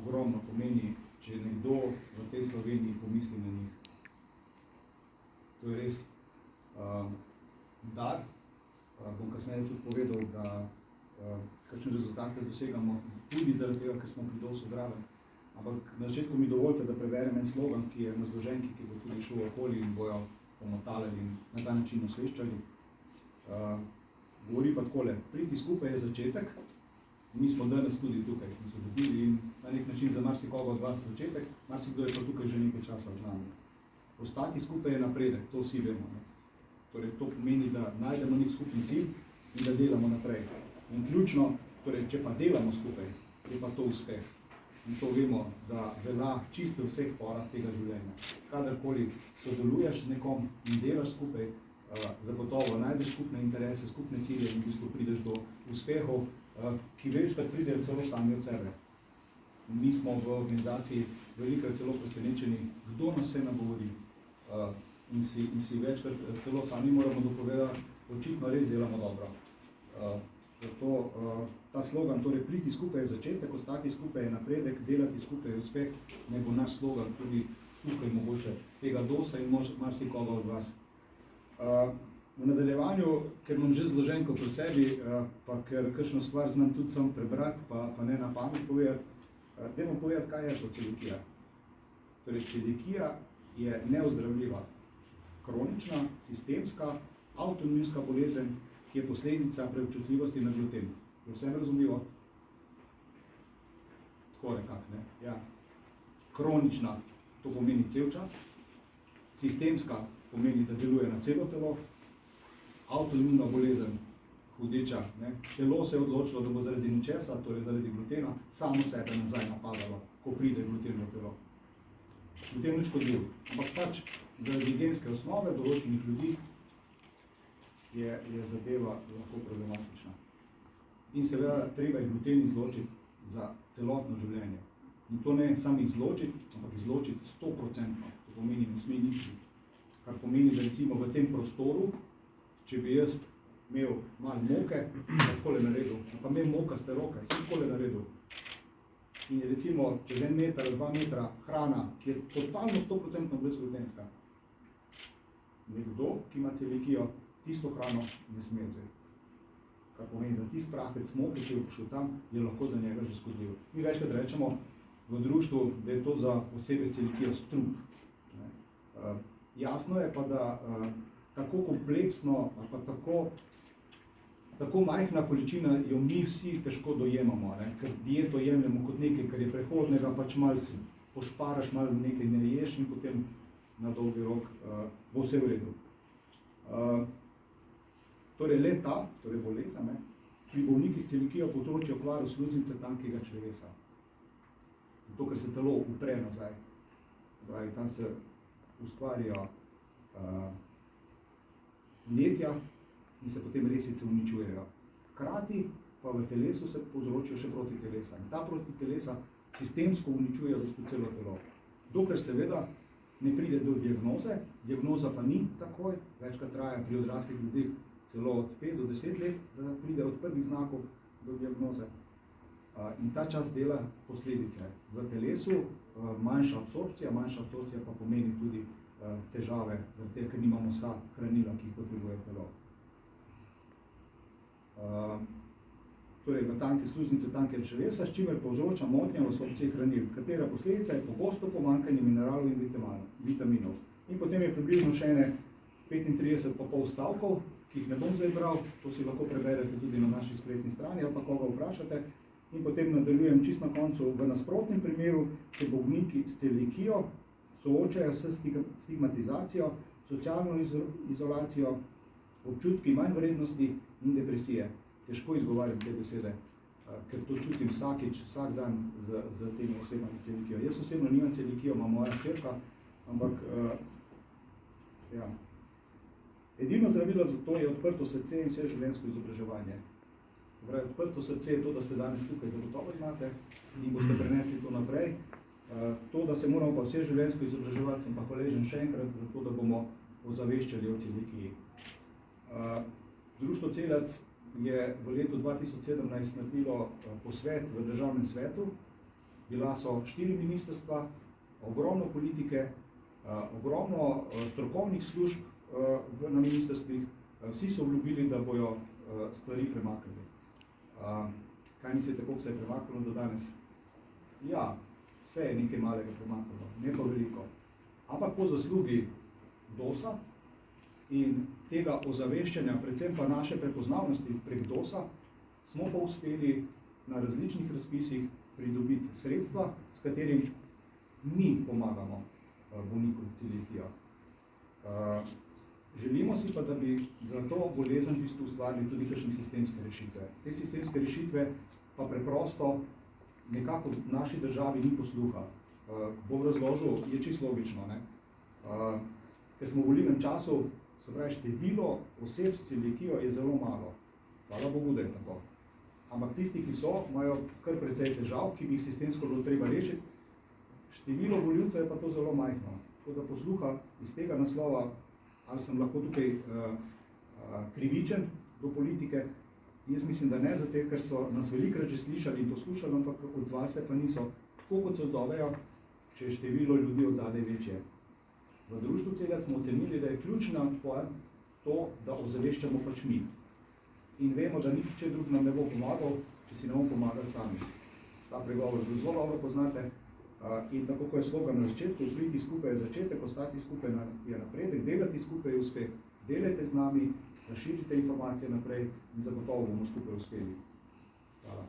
ogromno pomeni, če nekdo v tej Sloveniji pomisli na njih. To je res dar. Bom kasneje tudi povedal, da kakšne rezultate dosegamo tudi zaradi tega, ker smo pri DOS-u zraven. Ampak na začetku mi dovolite, da preberem en slogan, ki je na zloženki, ki bo tudi šel okoli in bojo pomotalili in na ta način osveščali. Govori pa takole: priti skupaj je začetek. Mi smo danes tudi tukaj, smo se dobili in na nek način za marsikoga od vas začetek, marsikdo je pa tukaj že nekaj časa z nami. Ostati skupaj je napredek, to vsi vemo. Ne? Torej, to pomeni, da najdemo nek skupni cilj in da delamo naprej. In ključno, torej, če pa delamo skupaj, je pa to uspeh. In to vemo, da velja čisto v vseh porah tega življenja. Kadarkoli sodeluješ z nekom in delaš skupaj, zagotovo najdeš skupne interese, skupne cilje in v bistvu prideš do uspehov, ki večkrat pridejo celo sami od sebe. Mi smo v organizaciji velikokrat celo presenečeni, kdo nas vse nagovori. In si večkrat celo sami moramo dopovedati, očitno res delamo dobro. Zato ta slogan, torej priti skupaj je začetek, ostati skupaj je napredek, delati skupaj je uspeh, naj bo naš slogan tudi tukaj mogoče tega DOS-a in marsikoga od vas. V nadaljevanju, ker imam že zloženko pri sebi, pa ker kakšno stvar znam tudi sam prebrati, pa ne na pamet povedati, dajmo povedati, kaj je to celiakija. Torej, celiakija je neozdravljiva, kronična, sistemska, avtoimunska bolezen, ki je posledica preobčutljivosti na gluten. Je vsem razumljivo? Tako nekako, ne? Ja. Kronična, to pomeni cel čas. Sistemska pomeni, da deluje na celo telo. Avtoimunna bolezen, hudeča, ne? Telo se je odločilo, da bo zaradi ničesa, torej zaradi glutena, samo sebe nazaj napadalo, ko pride gluten v telo. Gluten ni škodljiv, ampak pač zaradi genske osnove določenih ljudi je zadeva lahko problematična. In seveda treba je gluten izločiti za celotno življenje. In to ne samo izločiti, ampak izločiti 100%. To pomeni, ne sme nič. Kar pomeni, da recimo v tem prostoru, če bi jaz imel malo moke, takole naredil, pa imel mokaste roke, sem takole naredil. In recimo čez 1 meter, 2 metra hrana, ki je totalno 100% brezglutenska. Nekdo, ki ima celiakijo, tisto hrano ne sme vzeti. Kar pomeni, da tisti prahec moke, ki je prišel tam, je lahko za njega že škodljiv. Mi večkrat rečemo v društvu, da je to za osebe s celiakijo strup. Jasno je pa, da tako kompleksno ali pa tako majhna količina jo mi vsi težko dojemamo, ne? Ker dieto jemljemo kot nekaj, kar je prehodnega, pač malo si pošparaš, malo nekaj ne ješ in potem na dolgi rok bo vse v redu. Torej leta, torej bolezen, pri bolniki s celiakijo povzročijo okvaro sluznice tankega črevesa. Zato, ker se telo upre nazaj. Pravi, tam se ustvarijo vnetja in se potem resice uničujejo. Hkrati pa v telesu se povzročijo še protitelesa. In ta protitelesa sistemsko uničujejo celo telo. Dokler seveda ne pride do diagnoze, diagnoza pa ni takoj, večkrat traja pri odraslih ljudeh celo od 5 do 10 let, da pride od prvih znakov do diagnoze. In ta čas dela posledice. V telesu manjša absorpcija pa pomeni tudi težave, zaradi tega, ker nimamo vsa hranila, ki jih potrebuje telo. Torej v tanke sluznice, tanke črevesa, s čimer povzroča motnje v absorpciji hranil, katera posledica je pogosto pomanjkanje mineralov in vitaminov. In potem je približno še 35,5 stavkov, ki jih ne bom zdaj bral, to si lahko preberete tudi na naši spletni strani ali pa koga vprašate. In potem nadaljujem čisto na koncu. V nasprotnem primeru se bolniki s celiakijo soočajo s stigmatizacijo, socialno izolacijo, občutki manjvrednosti in depresije. Težko izgovarjam te besede, ker to čutim vsak dan z temi osebami s celiakijo. Jaz osebno nimam celiakijo, ima moja hčerka, ampak ja. Edino zdravilo za to je odprto srce in vseživljenjsko izobraževanje. Se pravi, odprto srce je to, da ste danes tukaj zagotovo imate in boste prenesli to naprej. To, da se moramo pa vseživljenjsko izobraževati, sem pa hvaležen še enkrat za to, da bomo ozaveščali o celiakiji. Društvo Celiac je v letu 2017 naredilo posvet v državnem svetu Bila so 4 ministrstva, ogromno politike, ogromno strokovnih služb na ministrstvih, vsi so obljubili, da bojo stvari premaknili. Kaj mislite, koliko se je premaknilo do danes? Ja, vse je nekaj malega premaknilo, ne pa veliko. Ampak po zaslugi DOS-a in tega ozaveščanja, predvsem pa naše prepoznavnosti prek DOS-a, smo pa uspeli na različnih razpisih pridobiti sredstva, s katerim mi pomagamo bolnikom s celiakijo. Želimo si pa, da bi za to bolezen v bistvu ustvarili tudi kakšne sistemske rešitve. Te sistemske rešitve pa preprosto nekako v naši državi ni posluha. Bom razložil, je čisto logično, ne? Ker smo v volilnem času, se pravi, število oseb s celiakijo je zelo malo. Hvala Bogu, da je tako. Ampak tisti, ki so, imajo kar precej težav, ki bi jih sistemsko bilo treba rešiti. Število volivcev je pa to zelo majhno. Tako da posluha iz tega naslova, ali sem lahko tukaj krivičen do politike, jaz mislim, da ne, zato ker so nas velikokrat že slišali in poslušali, ampak odzvali se pa niso. Tako kot se odzovejo, če je število ljudi od zadaj večje. V društvu Celiac smo ocenili, da je ključna pojem to, da ozaveščamo pač mi. In vemo, da nihče drug nam ne bo pomagal, če si ne bomo pomagali sami. Ta pregovor zelo dobro poznate. In tako, ko je slogan na začetku, priti skupaj je začetek, ostati skupaj je napredek, delati skupaj je uspeh. Delajte z nami, razširite informacije naprej in zagotovo bomo skupaj uspeli. Hvala.